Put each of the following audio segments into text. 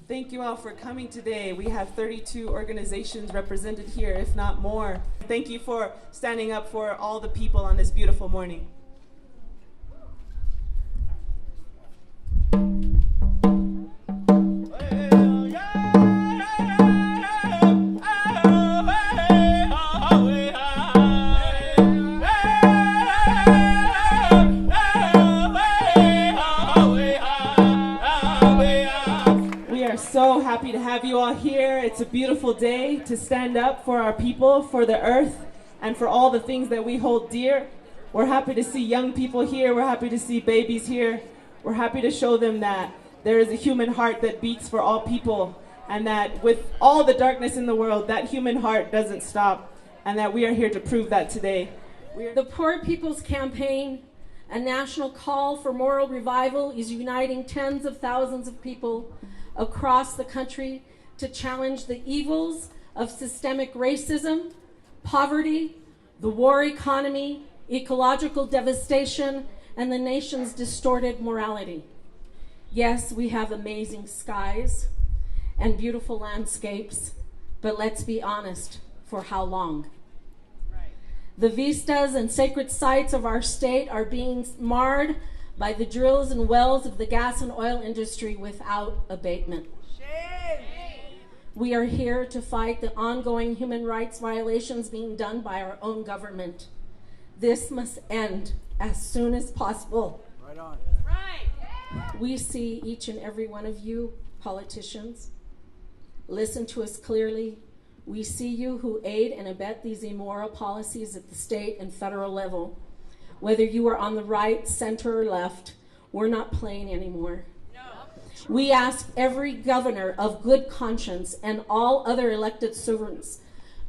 Thank you all for coming today. We have 32 organizations represented here, if not more. Thank you for standing up for all the people on this beautiful morning. So happy to have you all here. It's a beautiful day to stand up for our people, for the earth, and for all the things that we hold dear. We're happy to see young people here. We're happy to see babies here. We're happy to show them that there is a human heart that beats for all people, and that with all the darkness in the world, that human heart doesn't stop, and that we are here to prove that today. The Poor People's Campaign, a national call for moral revival, is uniting tens of thousands of people across the country to challenge the evils of systemic racism, poverty, the war economy, ecological devastation, and the nation's distorted morality. Yes, we have amazing skies and beautiful landscapes, but let's be honest, for how long? The vistas and sacred sites of our state are being marred by the drills and wells of the gas and oil industry without abatement. Shame. We are here to fight the ongoing human rights violations being done by our own government. This must end as soon as possible. Right on. Right. We see each and every one of you, politicians. Listen to us clearly. We see you who aid and abet these immoral policies at the state and federal level. Whether you are on the right, center, or left, we're not playing anymore. No. We ask every governor of good conscience and all other elected servants,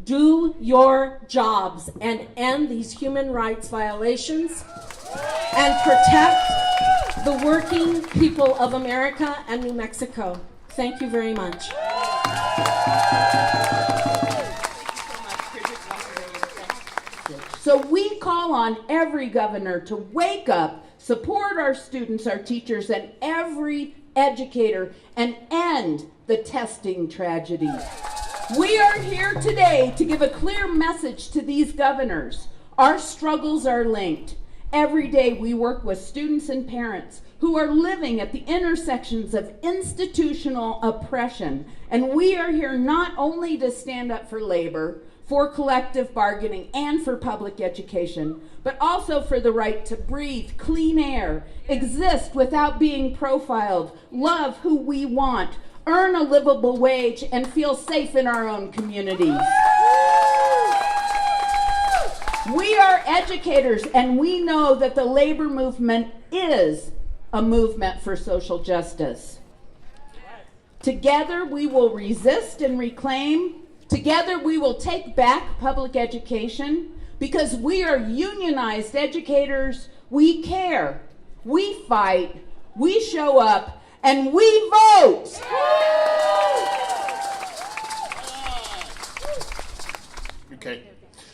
do your jobs and end these human rights violations and protect the working people of America and New Mexico. Thank you very much. So we call on every governor to wake up, support our students, our teachers, and every educator, and end the testing tragedy. We are here today to give a clear message to these governors. Our struggles are linked. Every day we work with students and parents who are living at the intersections of institutional oppression, and we are here not only to stand up for labor, for collective bargaining, and for public education, but also for the right to breathe clean air, exist without being profiled, love who we want, earn a livable wage, and feel safe in our own communities. We are educators, and we know that the labor movement is a movement for social justice. Together we will resist and reclaim. Together we will take back public education, because we are unionized educators. We care, we fight, we show up, and we vote. Okay,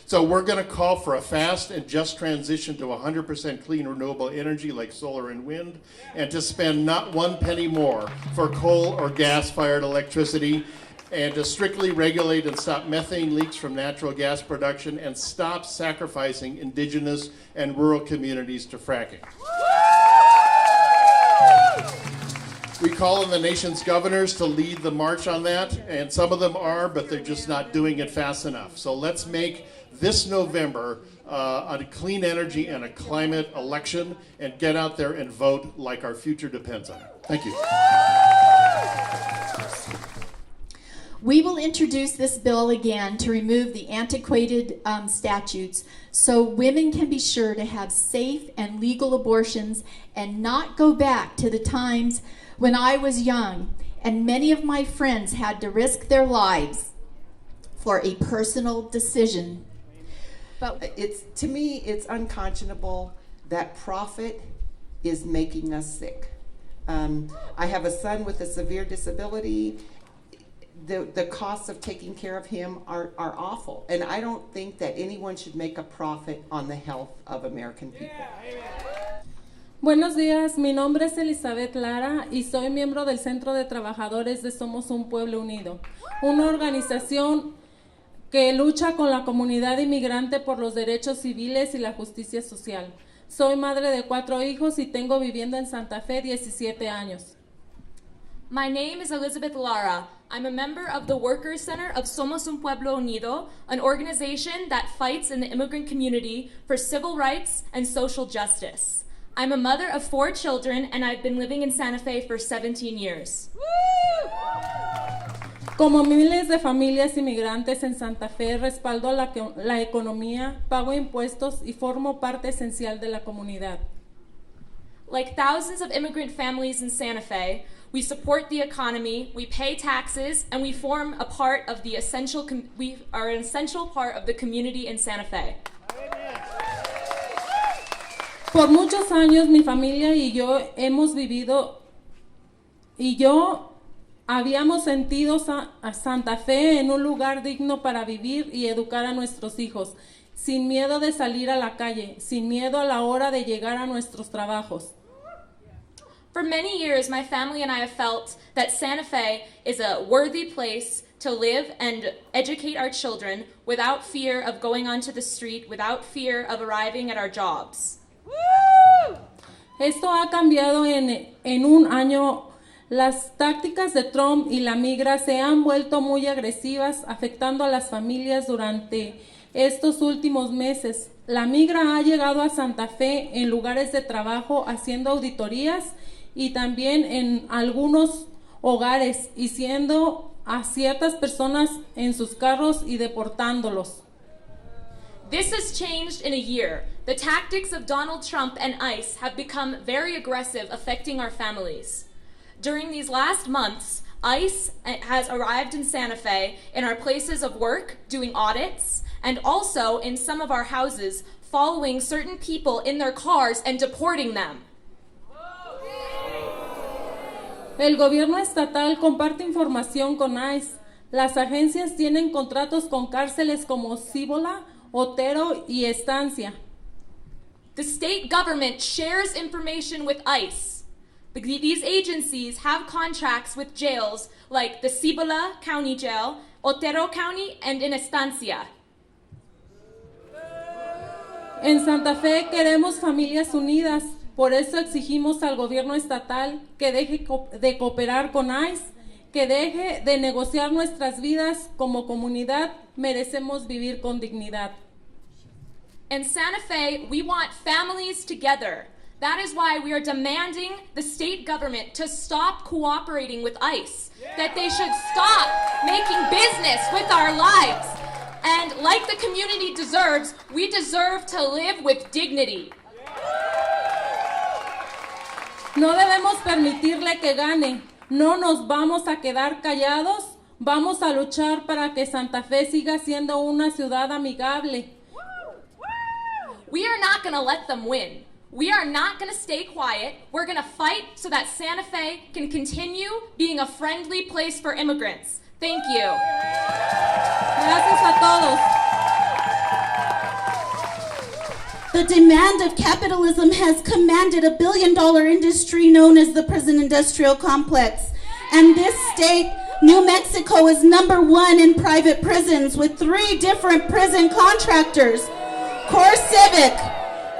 so we're going to call for a fast and just transition to 100% clean renewable energy like solar and wind, and to spend not one penny more for coal or gas-fired electricity, and to strictly regulate and stop methane leaks from natural gas production, and stop sacrificing indigenous and rural communities to fracking. We call on the nation's governors to lead the march on that, and some of them are, but they're just not doing it fast enough. So let's make this November a clean energy and a climate election, and get out there and vote like our future depends on it. Thank you. We will introduce this bill again to remove the antiquated statutes so women can be sure to have safe and legal abortions and not go back to the times when I was young and many of my friends had to risk their lives for a personal decision. But to me, it's unconscionable that profit is making us sick. I have a son with a severe disability. The costs of taking care of him are awful. And I don't think that anyone should make a profit on the health of American people. Buenos días, mi nombre es Elizabeth Lara y soy miembro del Centro de Trabajadores de Somos un Pueblo Unido, una organización que lucha con la comunidad inmigrante por los derechos civiles y la justicia social. Soy madre de 4 hijos y tengo viviendo en Santa Fe 17 años. My name is Elizabeth Lara. I'm a member of the Workers Center of Somos un Pueblo Unido, an organization that fights in the immigrant community for civil rights and social justice. I'm a mother of 4 children, and I've been living in Santa Fe for 17 years. Como miles de familias inmigrantes en Santa Fe, respaldo la economía, pago impuestos y formo parte esencial de la comunidad. Like thousands of immigrant families in Santa Fe, we support the economy, we pay taxes, and we form a part of the we are an essential part of the community in Santa Fe. Por muchos años mi familia y yo hemos vivido habíamos sentido a Santa Fe en un lugar digno para vivir y educar a nuestros hijos, sin miedo de salir a la calle, sin miedo a la hora de llegar a nuestros trabajos. For many years, my family and I have felt that Santa Fe is a worthy place to live and educate our children without fear of going onto the street, without fear of arriving at our jobs. Esto ha cambiado en un año. Las tácticas de Trump y la migra se han vuelto muy agresivas, afectando a las familias durante estos últimos meses. La migra ha llegado a Santa Fe en lugares de trabajo haciendo auditorías y también en algunos hogares, y siendo a ciertas personas en sus carros y deportándolos. This has changed in a year. The tactics of Donald Trump and ICE have become very aggressive, affecting our families. During these last months, ICE has arrived in Santa Fe in our places of work, doing audits, and also in some of our houses, following certain people in their cars and deporting them. El gobierno estatal comparte información con ICE. Las agencias tienen contratos con cárceles como Cibola, Otero y Estancia. The state government shares information with ICE. These agencies have contracts with jails like the Cibola County Jail, Otero County, and in Estancia. En Santa Fe queremos familias unidas, por eso exigimos al gobierno estatal que deje de cooperar con ICE, que deje de negociar nuestras vidas. Como comunidad merecemos vivir con dignidad. In Santa Fe, we want families together. That is why we are demanding the state government to stop cooperating with ICE, that they should stop making business with our lives. And like the community deserves, we deserve to live with dignity. No debemos permitirle que gane. No nos vamos a quedar callados. Vamos a luchar para que Santa Fe siga siendo una ciudad amigable. We are not going to let them win. We are not going to stay quiet. We're going to fight so that Santa Fe can continue being a friendly place for immigrants. Thank you. Gracias a todos. The demand of capitalism has commanded a billion-dollar industry known as the prison industrial complex. And this state, New Mexico, is #1 in private prisons with 3 different prison contractors: Core Civic,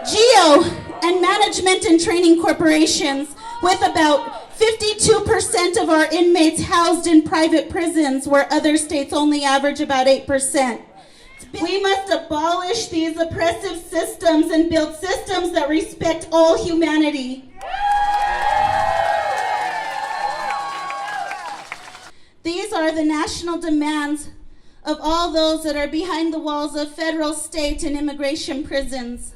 GEO, and Management and Training Corporations, with about 52% of our inmates housed in private prisons, where other states only average about 8%. We must abolish these oppressive systems and build systems that respect all humanity. These are the national demands of all those that are behind the walls of federal, state, and immigration prisons.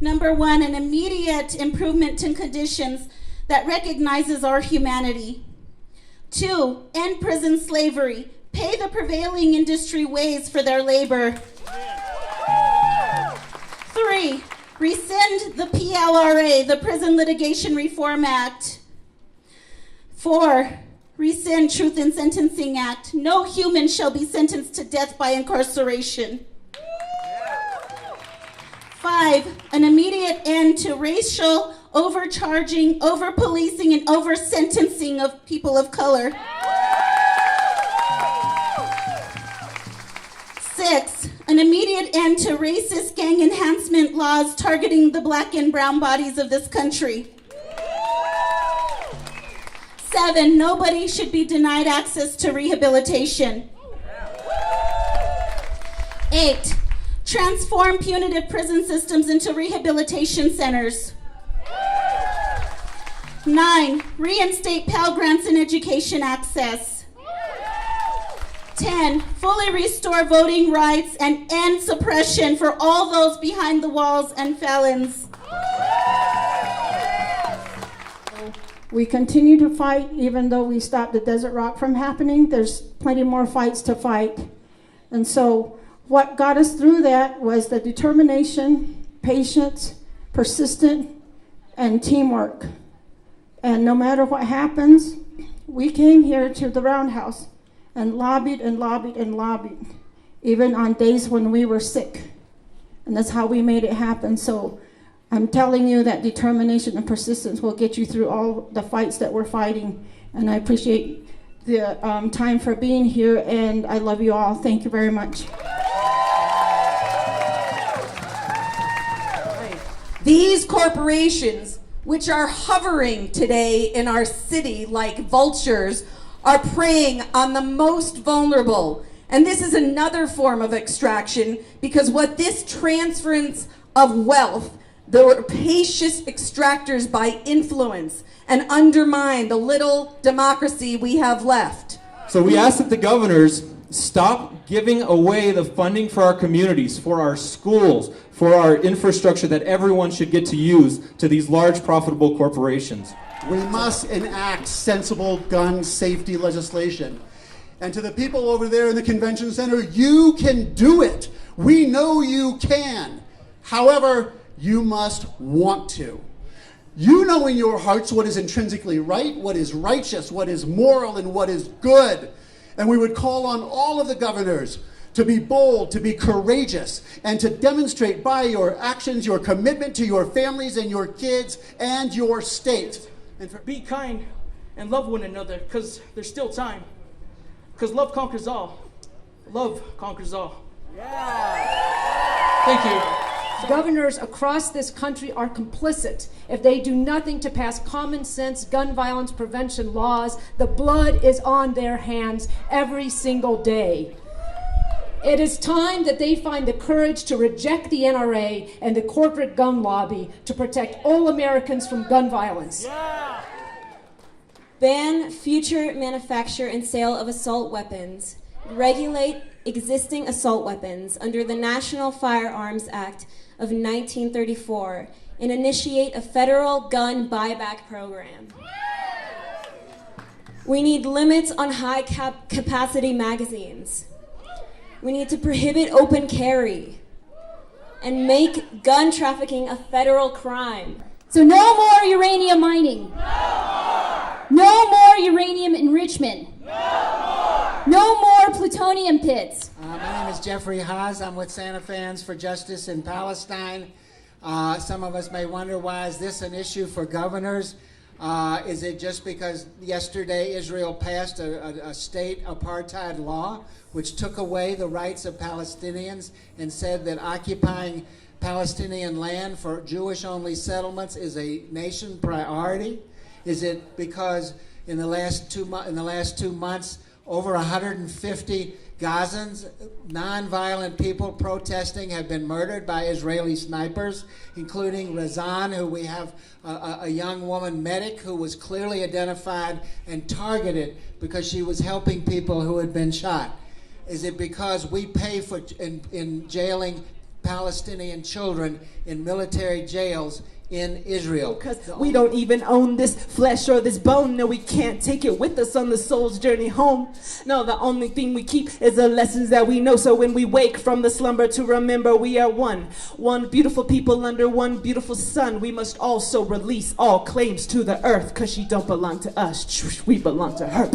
#1, an immediate improvement in conditions that recognizes our humanity. 2, end prison slavery. Pay the prevailing industry wage for their labor. 3, rescind the PLRA, the Prison Litigation Reform Act. 4, rescind Truth in Sentencing Act. No human shall be sentenced to death by incarceration. 5, an immediate end to racial overcharging, over-policing, and over-sentencing of people of color. 6, an immediate end to racist gang enhancement laws targeting the black and brown bodies of this country. 7, nobody should be denied access to rehabilitation. 8, transform punitive prison systems into rehabilitation centers. 9, reinstate Pell Grants and education access. 10, fully restore voting rights and end suppression for all those behind the walls and felons. We continue to fight even though we stopped the Desert Rock from happening. There's plenty more fights to fight. And so what got us through that was the determination, patience, persistence, and teamwork. And no matter what happens, we came here to the Roundhouse and lobbied and lobbied and lobbied, even on days when we were sick. And that's how we made it happen. So I'm telling you that determination and persistence will get you through all the fights that we're fighting. And I appreciate the time for being here, and I love you all. Thank you very much. These corporations, which are hovering today in our city like vultures, are preying on the most vulnerable. And this is another form of extraction, because what this transference of wealth, the rapacious extractors by influence and undermine the little democracy we have left. So we ask that the governors stop giving away the funding for our communities, for our schools, for our infrastructure that everyone should get to use to these large profitable corporations. We must enact sensible gun safety legislation. And to the people over there in the convention center, you can do it. We know you can. However, you must want to. You know in your hearts what is intrinsically right, what is righteous, what is moral, and what is good. And we would call on all of the governors to be bold, to be courageous, and to demonstrate by your actions your commitment to your families and your kids and your state. And be kind and love one another, because there's still time. Because love conquers all. Love conquers all. Yeah. Thank you. Governors across this country are complicit if they do nothing to pass common sense gun violence prevention laws. The blood is on their hands every single day. It is time that they find the courage to reject the NRA and the corporate gun lobby to protect all Americans from gun violence. Yeah. Ban future manufacture and sale of assault weapons. Regulate existing assault weapons under the National Firearms Act of 1934 and initiate a federal gun buyback program. We need limits on high capacity magazines. We need to prohibit open carry and make gun trafficking a federal crime. So no more uranium mining. No more uranium enrichment. No more plutonium pits. My name is Jeffrey Haas. I'm with Santa Fans for Justice in Palestine. Some of us may wonder, why is this an issue for governors? Is it just because yesterday Israel passed a state apartheid law which took away the rights of Palestinians and said that occupying Palestinian land for Jewish-only settlements is a nation priority? Is it because in the last 2 months, over 150 Gazans, non-violent people protesting, have been murdered by Israeli snipers, including Razan, who we have a young woman medic who was clearly identified and targeted because she was helping people who had been shot? Is it because we pay for in jailing Palestinian children in military jails in Israel? Because we don't even own this flesh or this bone. No, we can't take it with us on the soul's journey home. No, the only thing we keep is the lessons that we know. So when we wake from the slumber, to remember we are one. One beautiful people under one beautiful sun. We must also release all claims to the earth, because she don't belong to us. We belong to her.